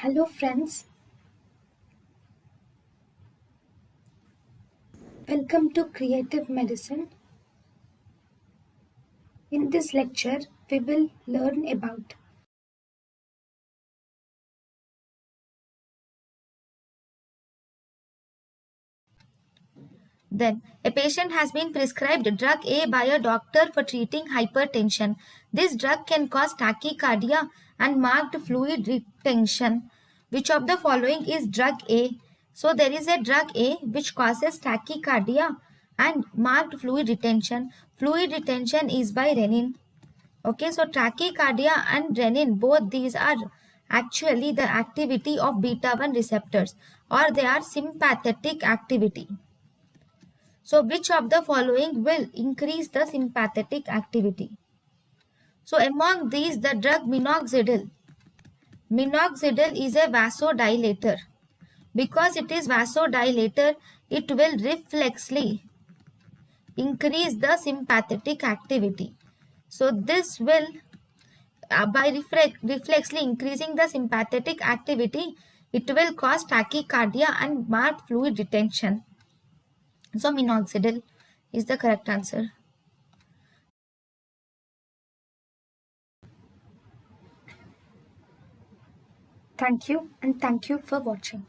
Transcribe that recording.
Hello friends, welcome to Creative Medicine. In this lecture, we will learn about Then, a patient has been prescribed drug A by a doctor for treating hypertension. This drug can cause tachycardia and marked fluid retention. Which of the following is drug A? So, there is a drug A which causes tachycardia and marked fluid retention. Fluid retention is by renin. Okay, so tachycardia and renin, both these are actually the activity of beta 1 receptors, or they are sympathetic activity. So which of the following will increase the sympathetic activity? So among these, the drug minoxidil. Minoxidil is a vasodilator. Because it is vasodilator, it will reflexly increase the sympathetic activity. So this will, by reflexly increasing the sympathetic activity, it will cause tachycardia and marked fluid retention. So minoxidil is the correct answer. thank you and thank you for watching.